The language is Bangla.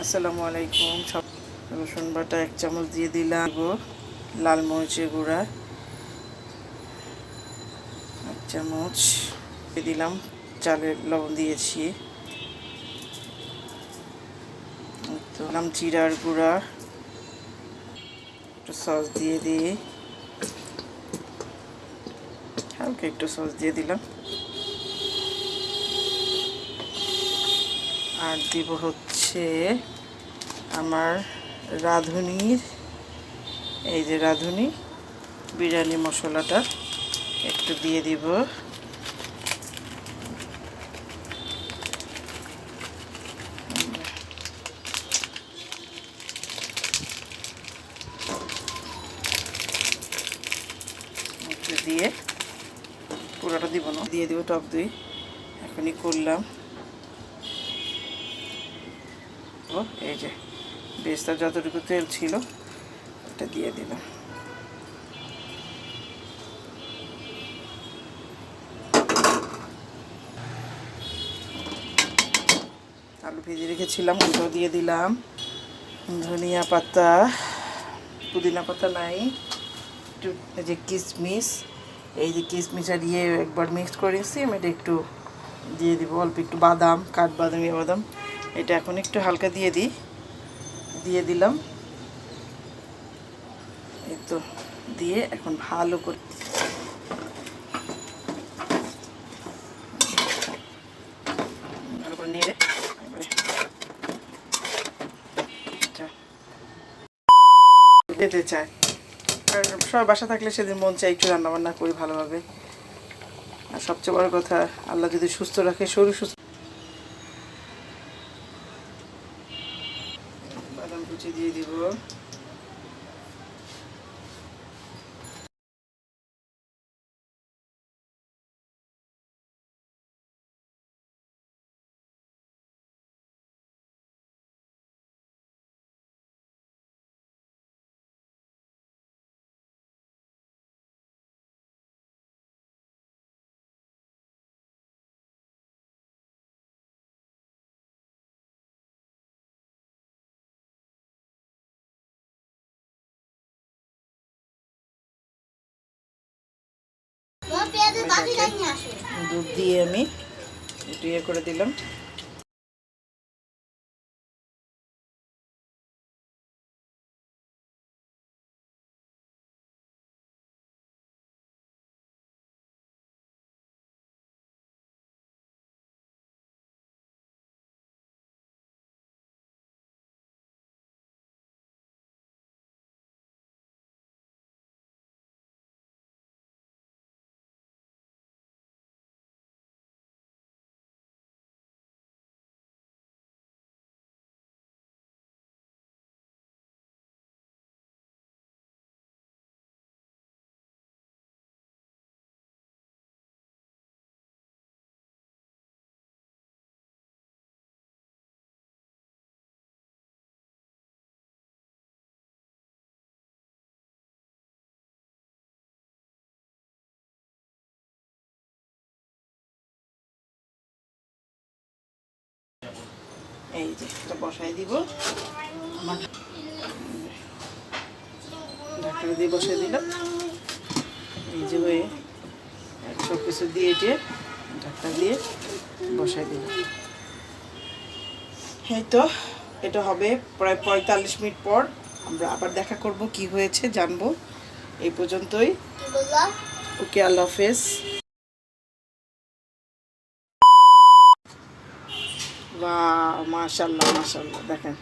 আসসালামু আলাইকুম। সব রসুন বাটা 1 চামচ দিয়ে দিলাম, লাল মরিচের গুঁড়া 1 চামচ দিয়ে দিলাম, চালের লবণ দিয়েছি, দিলাম জিরার গুঁড়া, একটু সস দিয়ে দিই, হালকা একটু সস দিয়ে দিলাম, আর দিব হচ্ছে আমার রাঁধুনির, এই যে রাঁধুনি বিরিয়ানি মশলাটা একটু দিয়ে দিব। দিয়ে পুরোটা দিব না, দিয়ে দিব টক দই, এখনই করলাম। এই যে বেস্তার যতটুকু তেল ছিল এটা দিয়ে দিলাম। আলু ভেজে রেখেছিলাম ওটাও দিয়ে দিলাম, ধনিয়া পাতা, পুদিনা পাতা নাই, একটু এই যে কিশমিশ, এই যে কিশমিশটা দিয়ে একবার মিক্স করেছি, আমি এটা একটু দিয়ে দিব, অল্প একটু বাদাম, কাঠবাদাম, বাদাম, এটা এখন একটু হালকা দিয়ে দিলাম। এই তো দিয়ে এখন ভালো করে নেড়ে খেতে চায়। আর সবাই বাসা থাকলে সেদিন মন চাই একটু রান্নাবান্না করি ভালোভাবে। আর সবচেয়ে বড় কথা, আল্লাহ যদি সুস্থ রাখে, শরীর সুস্থ। বাদাম কুচি দিয়ে দিব, দুধ দিয়ে আমি একটু ইয়ে করে দিলাম। এই যে এটা বসাই দিব, আমার ঢাকনা দিয়ে বসাই দিলাম। এই যে হয়ে সব কিছু দিয়ে এটে ঢাকনা দিয়ে বসাই দিলাম। এই তো এটা হবে প্রায় 45 মিনিট পর আমরা আবার দেখা করব, কি হয়েছে জানবো। এই পর্যন্তই, ওকে, আল্লাহ হাফেজ। বাহ, মাশাআল্লাহ মাশাআল্লাহ, দেখেন।